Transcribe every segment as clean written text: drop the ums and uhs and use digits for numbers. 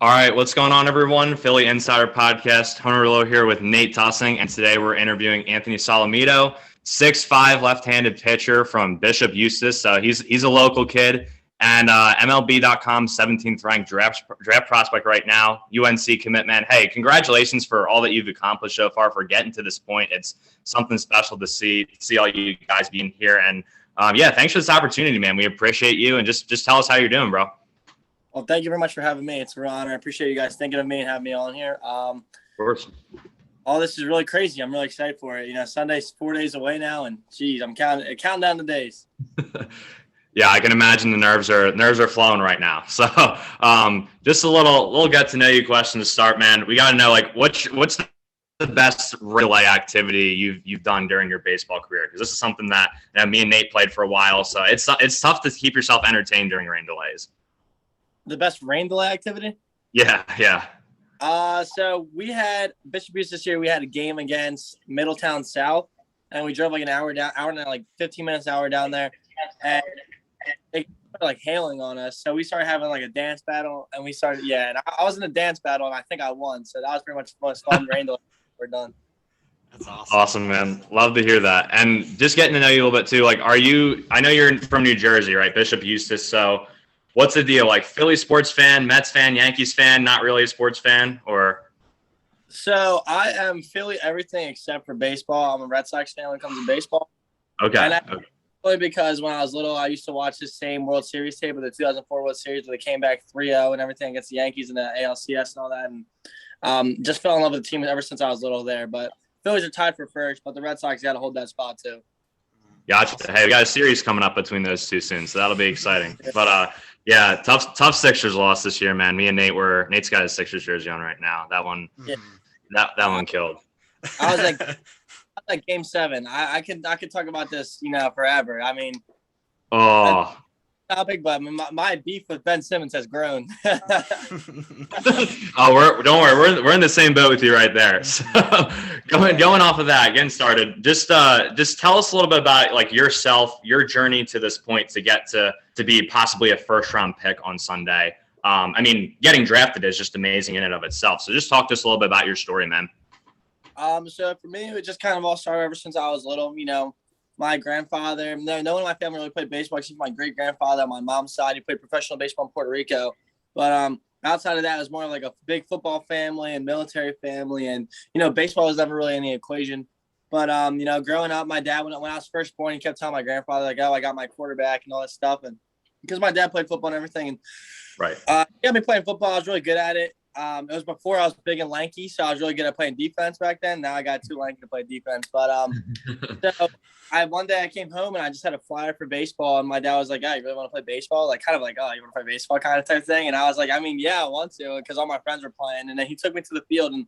All right, what's going on, everyone? Philly Insider Podcast. Hunter Low here with Nate Tusing, and today we're interviewing Anthony Solometo, 6'5", left-handed pitcher from Bishop Eustice. He's a local kid, and MLB.com 17th ranked draft prospect right now. UNC commitment. Hey, congratulations for all that you've accomplished so far for getting to this point. It's something special to see all you guys being here, and thanks for this opportunity, man. We appreciate you, and just tell us how you're doing, bro. Well, thank you very much for having me. It's a real honor. I appreciate you guys thinking of me and having me on here. Of course. All this is really crazy. I'm really excited for it. Sunday's 4 days away now, and geez, I'm counting down the days. Yeah, I can imagine the nerves are flowing right now. So, just a little get to know you question to start, man. We got to know, like, what's the best relay activity you've done during your baseball career? Because this is something that me and Nate played for a while, so it's tough to keep yourself entertained during rain delays. The best rain delay activity? Yeah. So we had Bishop Eustice this year. We had a game against Middletown South, and we drove like an hour and like 15 minutes an hour down there, and it started like hailing on us. So we started having like a dance battle, and and I was in a dance battle, and I think I won. So that was pretty much the most fun rain delay we're done. That's awesome. Awesome, man. Love to hear that. And just getting to know you a little bit too. Like, I know you're from New Jersey, right? Bishop Eustice. So what's the deal? Like, Philly sports fan, Mets fan, Yankees fan, not really a sports fan, or? So I am Philly everything except for baseball. I'm a Red Sox fan when it comes to baseball. Okay. Only because when I was little, I used to watch the same World Series tape of the 2004 World Series where they came back 3-0 and everything against the Yankees and the ALCS and all that. And just fell in love with the team ever since I was little there. But Phillies are tied for first, but the Red Sox got to hold that spot too. Gotcha. Hey, we got a series coming up between those two soon, so that'll be exciting. But yeah, tough Sixers loss this year, man. Me and Nate's got his Sixers jersey on right now. That one, that one killed. I was like Game 7. I could talk about this, forever. I mean, topic, but my beef with Ben Simmons has grown. Don't worry, we're in the same boat with you right there. So going off of that, getting started, just tell us a little bit about like yourself, your journey to this point to get to be possibly a first round pick on Sunday. I mean, getting drafted is just amazing in and of itself. So just talk to us a little bit about your story, man. So for me, it just kind of all started ever since I was little. My grandfather, no one in my family really played baseball except my great grandfather on my mom's side. He played professional baseball in Puerto Rico. But outside of that, it was more like a big football family and military family. And, baseball was never really in the equation. But, growing up, my dad, when I was first born, he kept telling my grandfather, like, oh, I got my quarterback and all that stuff. And because my dad played football and everything. And right. He got me playing football. I was really good at it. It was before I was big and lanky, so I was really good at playing defense back then. Now I got too lanky to play defense. But so one day I came home and I just had a flyer for baseball, and my dad was like, "Oh, you really want to play baseball?" Like kind of like, "Oh, you want to play baseball?" kind of type thing. And I was like, "I mean, yeah, I want to," because all my friends were playing. And then he took me to the field and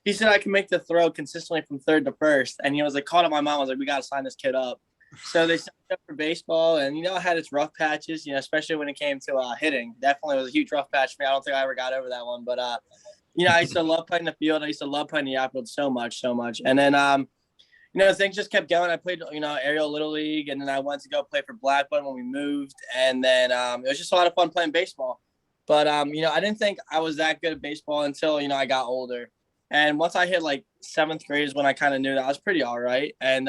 he said I can make the throw consistently from third to first. And he was like, called up my mom. I was like, "We got to sign this kid up." So they signed up for baseball, and I had its rough patches, especially when it came to hitting. Definitely was a huge rough patch for me. I don't think I ever got over that one, but I used to love playing the field. I used to love playing the outfield so much. And then, things just kept going. I played, aerial little league, and then I went to go play for Blackburn when we moved. And then it was just a lot of fun playing baseball. But, I didn't think I was that good at baseball until, I got older. And once I hit like 7th grade is when I kind of knew that I was pretty all right. And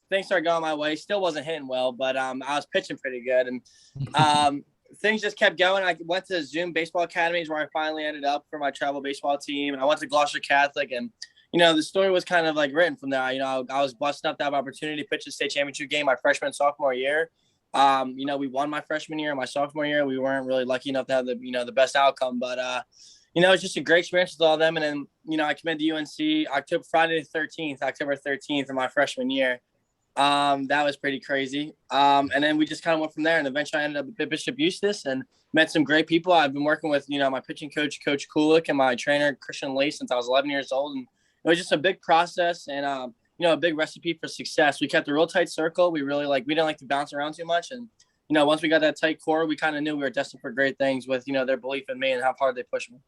things started going my way. Still wasn't hitting well, but I was pitching pretty good. And things just kept going. I went to Zoom Baseball Academies where I finally ended up for my travel baseball team. And I went to Gloucester Catholic. And, the story was kind of like written from there. I was blessed enough to have opportunity to pitch a state championship game my freshman and sophomore year. We won my freshman year and my sophomore year. We weren't really lucky enough to have the best outcome. But, it was just a great experience with all them. And then, I committed to UNC October 13th of my freshman year. That was pretty crazy. And then we just kind of went from there, and eventually I ended up at Bishop Eustice and met some great people. I've been working with, my pitching coach, Coach Kulik, and my trainer, Christian Lee, since I was 11 years old. And it was just a big process and, a big recipe for success. We kept a real tight circle. We really we didn't like to bounce around too much. And, once we got that tight core, we kind of knew we were destined for great things with, their belief in me and how hard they pushed me.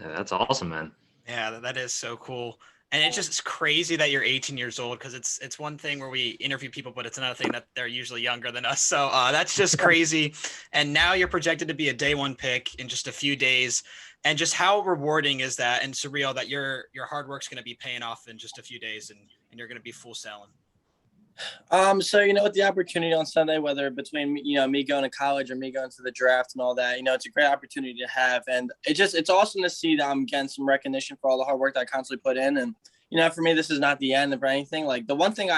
Yeah, that's awesome, man. Yeah, that is so cool. And it's crazy that you're 18 years old, because it's one thing where we interview people, but it's another thing that they're usually younger than us. So that's just crazy. And now you're projected to be a day one pick in just a few days. And just how rewarding is that and surreal that your hard work's going to be paying off in just a few days, and you're going to be full selling. So, with the opportunity on Sunday, whether between, me going to college or me going to the draft and all that, it's a great opportunity to have. And it's awesome to see that I'm getting some recognition for all the hard work that I constantly put in. And, for me, this is not the end of anything. Like, the one thing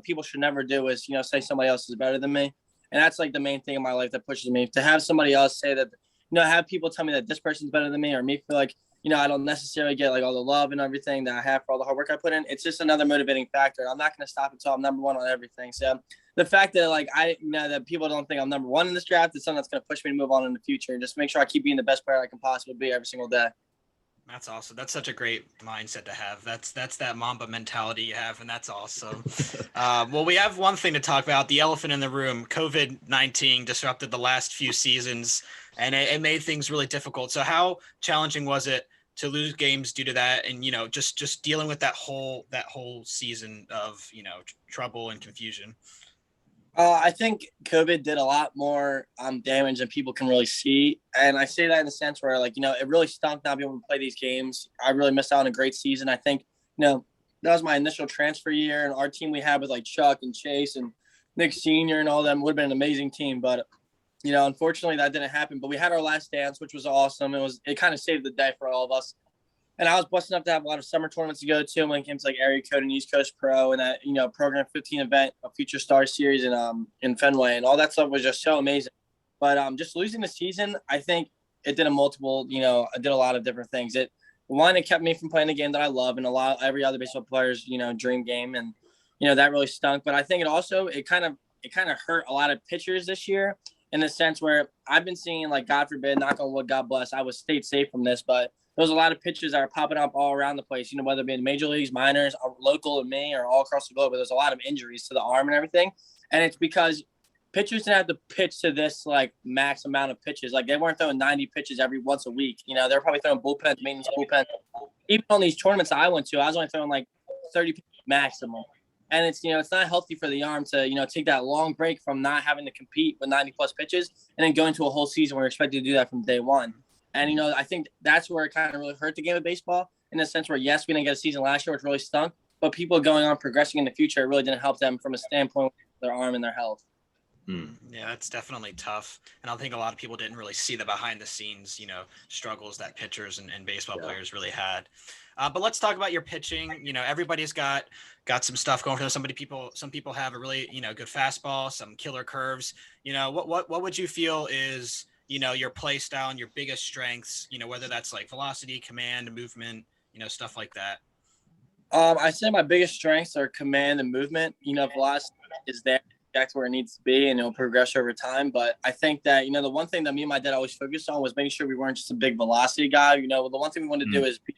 people should never do is, say somebody else is better than me. And that's like the main thing in my life that pushes me to have somebody else say that, have people tell me that this person's better than me, or me feel like, I don't necessarily get like all the love and everything that I have for all the hard work I put in. It's just another motivating factor. I'm not going to stop until I'm number one on everything. So the fact that that people don't think I'm number one in this draft is something that's going to push me to move on in the future and just make sure I keep being the best player I can possibly be every single day. That's awesome. That's such a great mindset to have. That's that Mamba mentality you have, and that's awesome. Well, we have one thing to talk about, the elephant in the room. COVID-19 disrupted the last few seasons, and it made things really difficult. So how challenging was it to lose games due to that, and just dealing with that whole season of trouble and confusion? I think COVID did a lot more damage than people can really see, and I say that in the sense where it really stunk not being able to play these games. I really missed out on a great season. I think that was my initial transfer year, and our team we had with Chuck and Chase and Nick Senior and all them would have been an amazing team, but unfortunately that didn't happen. But we had our last dance, which was awesome. It kind of saved the day for all of us. And I was blessed enough to have a lot of summer tournaments to go to when it came to area code and East Coast Pro and that, program 15 event, a Future Star Series in Fenway, and all that stuff was just so amazing. But just losing the season, I think it did it did a lot of different things. It kept me from playing the game that I love and every other baseball player's, dream game. And, that really stunk. But I think it kind of hurt a lot of pitchers this year in the sense where I've been seeing, God forbid, knock on wood, God bless, I was stayed safe from this, but there's a lot of pitchers that are popping up all around the place, whether it be in major leagues, minors, local and me, or all across the globe. But there's a lot of injuries to the arm and everything. And it's because pitchers didn't have to pitch to this max amount of pitches. They weren't throwing 90 pitches every once a week. They're probably throwing bullpens, maintenance bullpens. Even on these tournaments that I went to, I was only throwing 30 pitches maximum. And it's not healthy for the arm to take that long break from not having to compete with 90 plus pitches and then go into a whole season where you're expected to do that from day one. And, I think that's where it kind of really hurt the game of baseball in the sense where, yes, we didn't get a season last year, which really stunk, but people going on progressing in the future, it really didn't help them from a standpoint of their arm and their health. Yeah, that's definitely tough. And I think a lot of people didn't really see the behind the scenes, struggles that pitchers and baseball players really had. But let's talk about your pitching. Everybody's got some stuff going for them. Some people have a really, good fastball, some killer curves. What would you feel is, your play style and your biggest strengths, whether that's velocity, command, movement, stuff like that? I say my biggest strengths are command and movement. Velocity is there, that's where it needs to be, and it'll progress over time. But I think that, the one thing that me and my dad always focused on was making sure we weren't just a big velocity guy. The one thing we wanted to do is be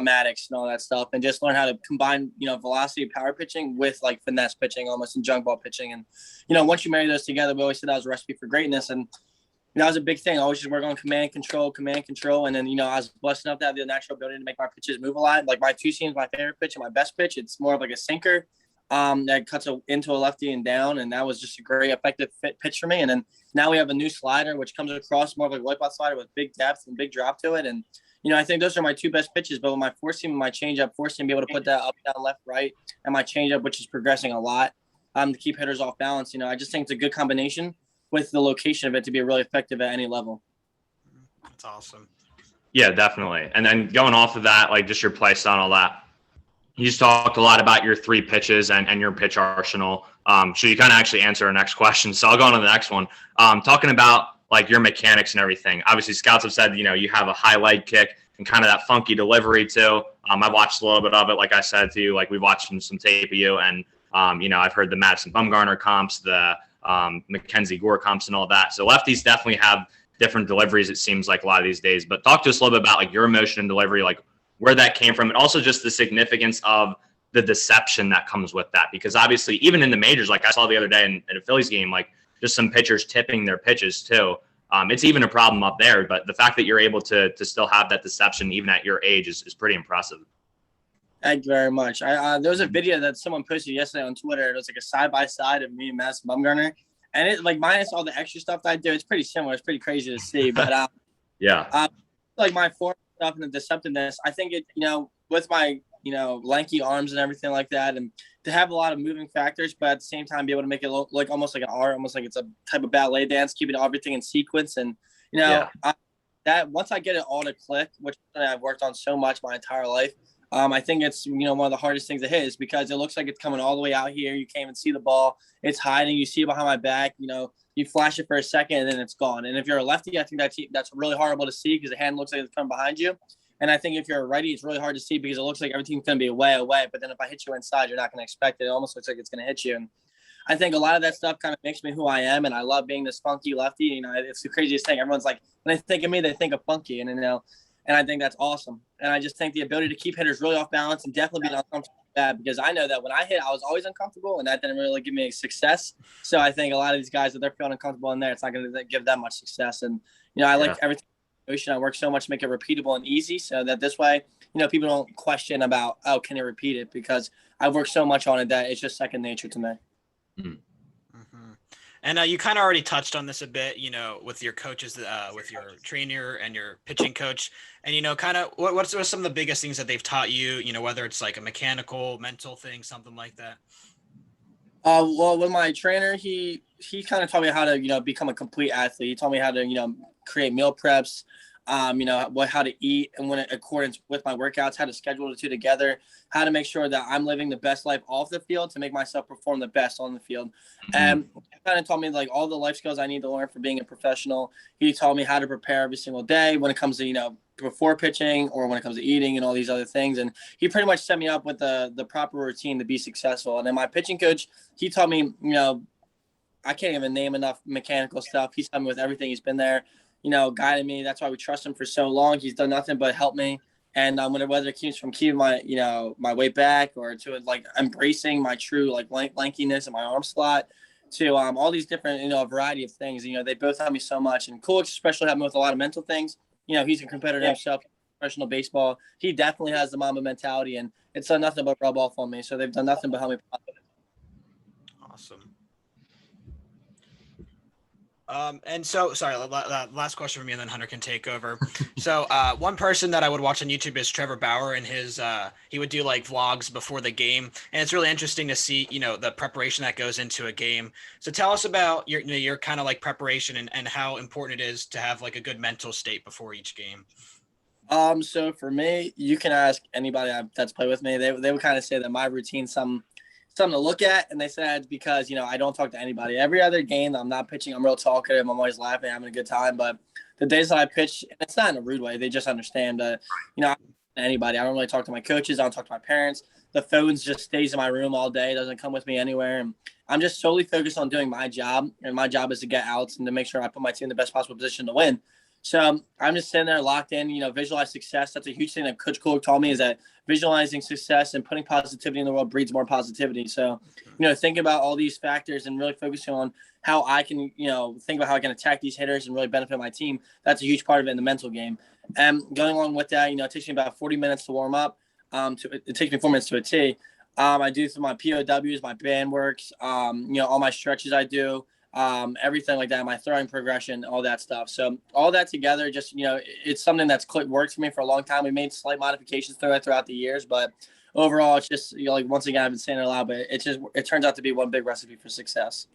Maddox and all that stuff, and just learn how to combine, velocity power pitching with finesse pitching, almost, and junk ball pitching. And, once you marry those together, we always said that was a recipe for greatness. And that was a big thing. I always just work on command control. And then, I was blessed enough to have the natural ability to make my pitches move a lot. My two seams, my favorite pitch and my best pitch, it's more of a sinker that cuts into a lefty and down. And that was just a great effective pitch for me. And then now we have a new slider, which comes across more of a white ball slider with big depth and big drop to it. And, I think those are my two best pitches. But with my four seam and my changeup, four seam, be able to put that up, down, left, right, and my changeup, which is progressing a lot to keep hitters off balance. I just think it's a good combination with the location of it to be really effective at any level. That's awesome. Yeah, definitely. And then going off of that, just your play style and all that, you just talked a lot about your three pitches and your pitch arsenal. So you kind of actually answer our next question. So I'll go on to the next one. Talking about your mechanics and everything. Obviously, scouts have said, you have a high leg kick and kind of that funky delivery too. I watched a little bit of it. Like I said to you, we watched some tape of you, and I've heard the Madison Bumgarner comps, the Mackenzie Gore comps and all that. So lefties definitely have different deliveries, it seems like a lot of these days. But talk to us a little bit about your motion and delivery, where that came from, and also just the significance of the deception that comes with that. Because obviously, even in the majors, I saw the other day in a Phillies game, just some pitchers tipping their pitches too. It's even a problem up there. But the fact that you're able to still have that deception even at your age is pretty impressive. Thank you very much. There was a video that someone posted yesterday on Twitter. It was like a side by side of me and Madison Bumgarner, and it like minus all the extra stuff that I do, it's pretty similar. It's pretty crazy to see, but Yeah. like my form stuff and the deceptiveness, I think it, with my, lanky arms and everything like that, and to have a lot of moving factors, but at the same time be able to make it look like almost like an art, almost like it's a type of ballet dance, keeping everything in sequence. And, that once I get it all to click, which I've worked on so much my entire life, I think it's, one of the hardest things to hit is because it looks like it's coming all the way out here. You can't even see the ball. It's hiding. You see it behind my back, you flash it for a second and then it's gone. And if you're a lefty, I think that's really horrible to see because the hand looks like it's coming behind you. And I think if you're a righty, it's really hard to see because it looks like everything's going to be away. But then if I hit you inside, you're not going to expect it. It almost looks like it's going to hit you. And I think a lot of that stuff kind of makes me who I am. And I love being this funky lefty. It's the craziest thing. Everyone's like, when they think of me, they think of funky. And, and I think that's awesome. And I just think the ability to keep hitters really off balance and definitely be uncomfortable with that, because I know that when I hit, I was always uncomfortable, and that didn't really give me success. So I think a lot of these guys, if they're feeling uncomfortable in there, it's not going to give them much success. And, I like everything. I work so much to make it repeatable and easy so that this way, people don't question about, oh, can you repeat it? Because I've worked so much on it that it's just second nature to me. Mm-hmm. And you kind of already touched on this a bit, with your coaches, with your trainer and your pitching coach, and, kind of what's some of the biggest things that they've taught you, whether it's like a mechanical, mental thing, something like that? Well, with my trainer, he kind of taught me how to, become a complete athlete. He taught me how to, create meal preps, how to eat and when in accordance with my workouts, how to schedule the two together, how to make sure that I'm living the best life off the field to make myself perform the best on the field. And he kind of taught me like all the life skills I need to learn for being a professional. He taught me how to prepare every single day when it comes to, before pitching or when it comes to eating and all these other things. And he pretty much set me up with the proper routine to be successful. And then my pitching coach, he taught me, I can't even name enough mechanical stuff. He's taught me with everything. He's been there, guiding me. That's why we trust him for so long. He's done nothing but help me. And whether it keeps from keeping my, my weight back or to like embracing my true like lankiness and my arm slot to all these different, a variety of things. They both help me so much. And Cool especially helped me with a lot of mental things. He's a competitor himself, professional baseball. He definitely has the Mamba mentality, and it's done nothing but rub off on me. So they've done nothing but help me. Awesome. And so, sorry, last question for me, and then Hunter can take over. So, one person that I would watch on YouTube is Trevor Bauer, and he would do like vlogs before the game, and it's really interesting to see, the preparation that goes into a game. So tell us about your kind of like preparation and how important it is to have like a good mental state before each game. So for me, you can ask anybody that's played with me. They would kind of say that my routine's something to look at, and they said it's because I don't talk to anybody. Every other game that I'm not pitching, I'm real talkative. I'm always laughing, having a good time. But the days that I pitch, and it's not in a rude way, they just understand. I don't talk to anybody. I don't really talk to my coaches. I don't talk to my parents. The phone just stays in my room all day. It doesn't come with me anywhere. And I'm just solely focused on doing my job, and my job is to get outs and to make sure I put my team in the best possible position to win. So I'm just sitting there locked in, visualize success. That's a huge thing that Coach Cook taught me, is that visualizing success and putting positivity in the world breeds more positivity. So, think about all these factors and really focusing on how I can, think about how I can attack these hitters and really benefit my team. That's a huge part of it in the mental game. And going along with that, it takes me about 40 minutes to warm up. It takes me 4 minutes to a tee. I do through my POWs, my band works, all my stretches I do. Everything like that, my throwing progression, all that stuff. So all that together, just, it's something that's worked for me for a long time. We made slight modifications throughout the years, but overall, it's just, like, once again, I've been saying it a lot, but it turns out to be one big recipe for success.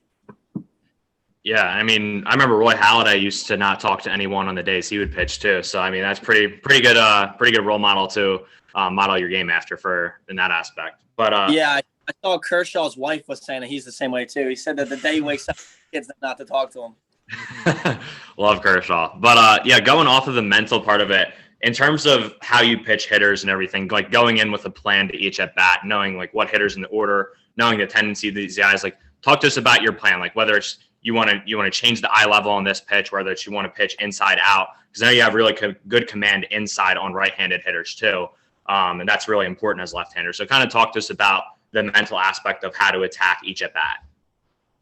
Yeah. I mean, I remember Roy Halladay used to not talk to anyone on the days he would pitch too. So, I mean, that's pretty good role model to model your game after in that aspect. But yeah, I saw Kershaw's wife was saying that he's the same way too. He said that the day he wakes up, kids not to talk to him. Love Kershaw. But going off of the mental part of it, in terms of how you pitch hitters and everything, like going in with a plan to each at bat, knowing like what hitters in the order, knowing the tendency of these guys, like talk to us about your plan, like whether it's you want to change the eye level on this pitch, whether it's you want to pitch inside out, because now you have really good command inside on right-handed hitters too. And that's really important as left-handers. So kind of talk to us about the mental aspect of how to attack each at bat.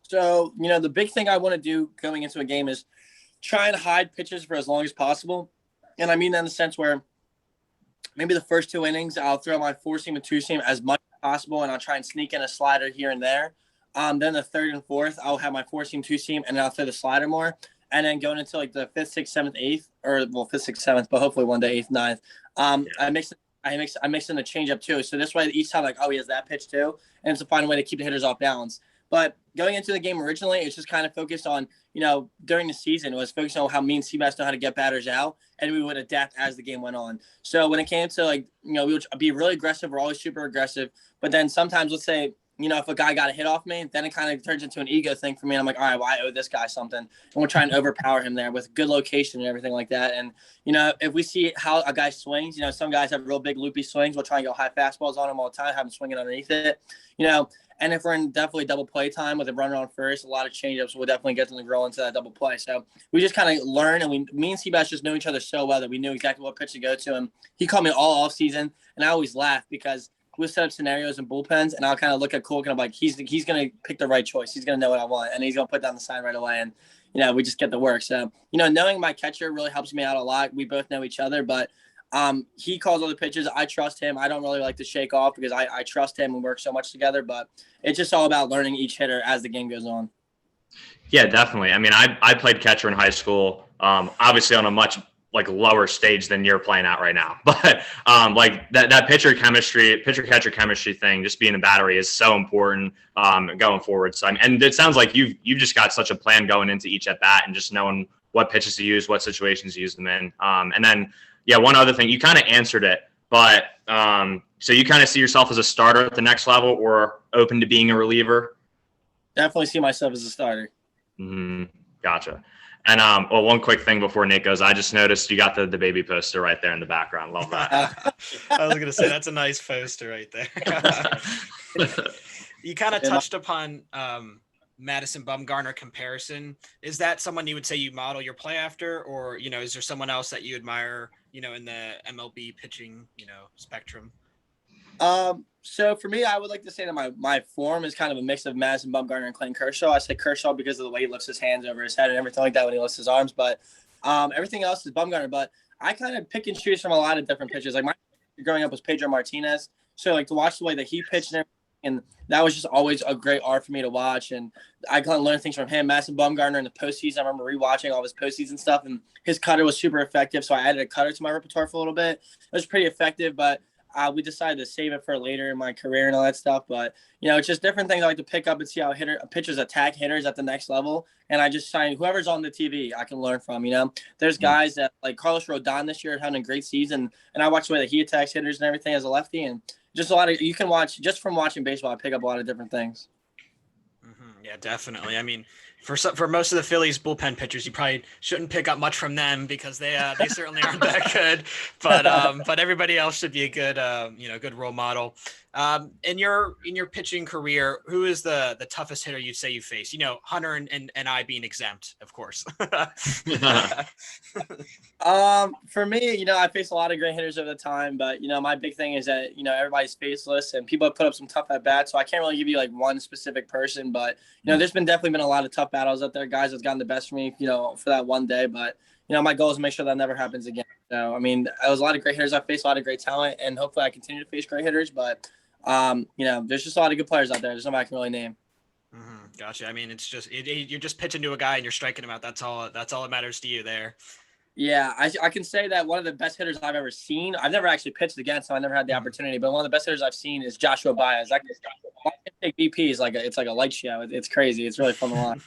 So, the big thing I want to do going into a game is try and hide pitches for as long as possible. And I mean that in the sense where maybe the first 2 innings, I'll throw my 4-seam and 2-seam as much as possible, and I'll try and sneak in a slider here and there. Then the third and fourth, I'll have my 4-seam, 2-seam, and then I'll throw the slider more. And then going into like the 5th, 6th, 7th, 8th, or well, 5th, 6th, 7th, but hopefully one day 8th, 9th. I mix in the changeup too. So this way, each time like, oh, he has that pitch too, and it's to find a way to keep the hitters off balance. But going into the game originally, it's just kind of focused on, during the season, it was focused on how me and Seabass know how to get batters out, and we would adapt as the game went on. So when it came to we would be really aggressive. We're always super aggressive. But then sometimes, let's say, if a guy got a hit off me, then it kind of turns into an ego thing for me. And I'm like, all right, well, I owe this guy something. And we'll try and overpower him there with good location and everything like that. And, if we see how a guy swings, some guys have real big loopy swings. We'll try and go high fastballs on him all the time, have him swinging underneath it, And if we're in definitely double play time with a runner on first, a lot of changeups will definitely get them to grow into that double play. So we just kind of learn, and me and Seabass just know each other so well that we knew exactly what pitch to go to. And he called me all off season, and I always laugh because we'll set up scenarios and bullpens, and I'll kind of look at Cole and I'm like, he's going to pick the right choice. He's going to know what I want, and he's going to put down the sign right away. And, we just get the work. So, knowing my catcher really helps me out a lot. We both know each other, but he calls all the pitches. I trust him. I don't really like to shake off because I trust him. We work so much together, but it's just all about learning each hitter as the game goes on. Yeah, definitely. I mean, I played catcher in high school, obviously on a much lower stage than you're playing at right now. But that pitcher catcher chemistry thing, just being a battery is so important going forward. So and it sounds like you've just got such a plan going into each at bat and just knowing what pitches to use, what situations to use them in. And then one other thing, you kind of answered it, but so you kind of see yourself as a starter at the next level or open to being a reliever? Definitely see myself as a starter. Gotcha. And one quick thing before Nate goes, I just noticed you got the baby poster right there in the background. Love that. I was gonna say that's a nice poster right there. You kind of touched upon Madison Bumgarner comparison. Is that someone you would say you model your play after, or is there someone else that you admire, in the MLB pitching, spectrum? So for me, I would like to say that my form is kind of a mix of Madison Bumgarner and Clayton Kershaw. I say Kershaw because of the way he lifts his hands over his head and everything like that when he lifts his arms, but everything else is Bumgarner. But I kind of pick and choose from a lot of different pitchers. Like my growing up was Pedro Martinez, so to watch the way that he pitched and that was just always a great art for me to watch. And I kind of learned things from him. Madison Bumgarner in the postseason, I remember rewatching all of his postseason stuff, and his cutter was super effective. So I added a cutter to my repertoire for a little bit. It was pretty effective, but we decided to save it for later in my career and all that stuff. But, it's just different things I like to pick up and see how pitchers attack hitters at the next level. And I just sign whoever's on the TV I can learn from, There's guys that like Carlos Rodon this year having a great season. And I watch the way that he attacks hitters and everything as a lefty. And just a lot of, you can watch just from watching baseball, I pick up a lot of different things. Yeah, definitely. I mean, for most of the Phillies bullpen pitchers, you probably shouldn't pick up much from them because they certainly aren't that good. But everybody else should be a good good role model. In your pitching career, who is the toughest hitter you'd say you face? Hunter and I being exempt, of course. For me, I face a lot of great hitters over the time, but my big thing is that everybody's faceless and people have put up some tough at bats, so I can't really give you one specific person. But there's definitely been a lot of tough battles out there, guys that's gotten the best for me, for that one day. But my goal is to make sure that never happens again. So I mean, there was a lot of great hitters. I faced a lot of great talent, and hopefully I continue to face great hitters. But there's just a lot of good players out there. There's nobody I can really name. Gotcha. I mean, it's just you're just pitching to a guy and you're striking him out. That's all that matters to you there. Yeah, I can say that one of the best hitters I've ever seen. I've never actually pitched against, so I never had the opportunity. But one of the best hitters I've seen is Joshua Baez. Take BP is it's like a light show. It's crazy. It's really fun to watch.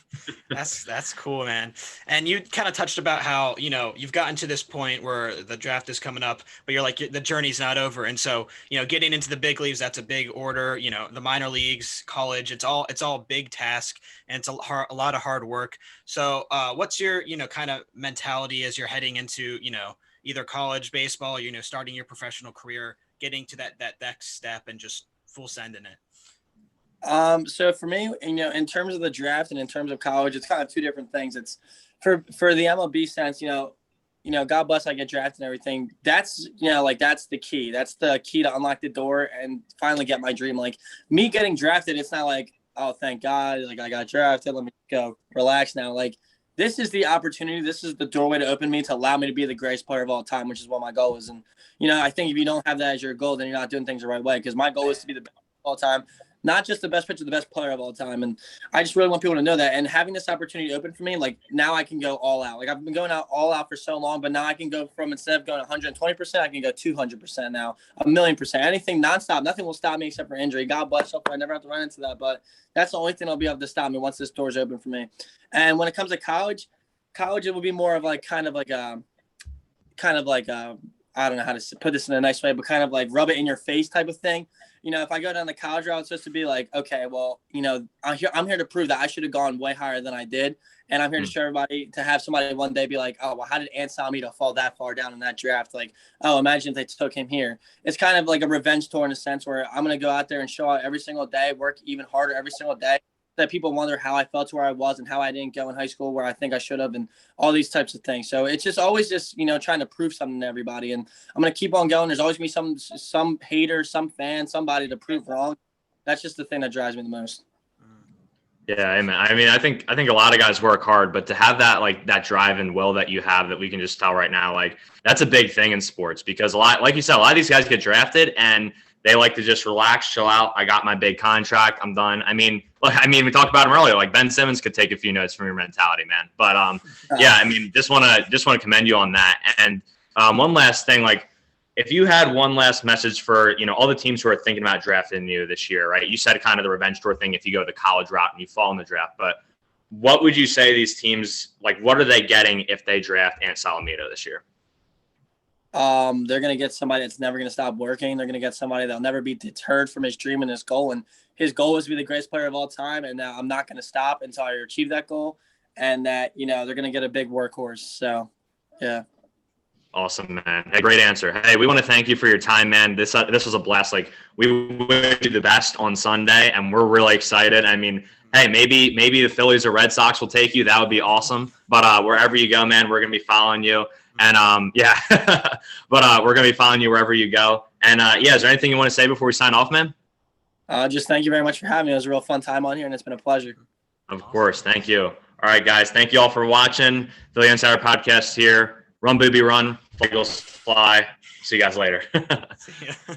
That's cool, man. And you kind of touched about how you've gotten to this point where the draft is coming up, but you're like the journey's not over. And so getting into the big leagues, that's a big order. The minor leagues, college, it's all a big task, and it's a lot of hard work. So what's your kind of mentality as you're heading into either college baseball, starting your professional career, getting to that next step and just full send in it? So for me, in terms of the draft and in terms of college, it's kind of two different things. It's for the MLB sense, God bless I get drafted and everything. That's, that's the key. That's the key to unlock the door and finally get my dream. Like me getting drafted, it's not like, oh, thank God, I got drafted. Let me go relax now. this is the opportunity. This is the doorway to open me to allow me to be the greatest player of all time, which is what my goal is. And, I think if you don't have that as your goal, then you're not doing things the right way, because my goal is to be the best of all time, not just the best pitcher, the best player of all time. And I just really want people to know that. And having this opportunity open for me, like, now I can go all out. Like, I've been going out all out for so long, but now I can go from, instead of going 120%, I can go 200% now, 1,000,000%. Anything nonstop, nothing will stop me except for injury. God bless. Hopefully I never have to run into that. But that's the only thing that'll be able to stop me once this door's open for me. And when it comes to college, it will be more of like kind of like I don't know how to put this in a nice way, but kind of like rub it in your face type of thing. If I go down the college route, it's supposed to be like, okay, well, I'm here to prove that I should have gone way higher than I did. And I'm here to show everybody, to have somebody one day be like, oh, well, how did Anthony Solometo fall that far down in that draft? Like, oh, imagine if they took him here. It's kind of like a revenge tour in a sense, where I'm going to go out there and show out every single day, work even harder every single day, that people wonder how I felt to where I was and how I didn't go in high school where I think I should have, and all these types of things. So it's just always just, trying to prove something to everybody. And I'm going to keep on going. There's always going to be some hater, some fan, somebody to prove wrong. That's just the thing that drives me the most. Yeah, I mean, I think a lot of guys work hard, but to have that drive and will that you have, that we can just tell right now, like, that's a big thing in sports, because like you said, a lot of these guys get drafted and they like to just relax, chill out. I got my big contract, I'm done. I mean, we talked about him earlier. Like, Ben Simmons could take a few notes from your mentality, man. But yeah, I mean, just want to commend you on that. And one last thing, like, if you had one last message for all the teams who are thinking about drafting you this year, right? You said kind of the revenge tour thing if you go the college route and you fall in the draft. But what would you say these teams, like, what are they getting if they draft Anthony Solometo this year? They're going to get somebody that's never going to stop working. They're going to get somebody that'll never be deterred from his dream and his goal. And his goal is to be the greatest player of all time. And now I'm not going to stop until I achieve that goal. And that, they're going to get a big workhorse. So, yeah. Awesome, man. Hey, great answer. Hey, we want to thank you for your time, man. This was a blast. Like, we wish you the best on Sunday, and we're really excited. I mean, hey, maybe the Phillies or Red Sox will take you. That would be awesome. But wherever you go, man, we're going to be following you. And yeah, but we're going to be following you wherever you go. And yeah, is there anything you want to say before we sign off, man? Just thank you very much for having me. It was a real fun time on here, and it's been a pleasure. Of course. Thank you. All right, guys. Thank you all for watching. Philly Insider Podcast here. Run, Booby, run. Eagles fly. See you guys later. See ya.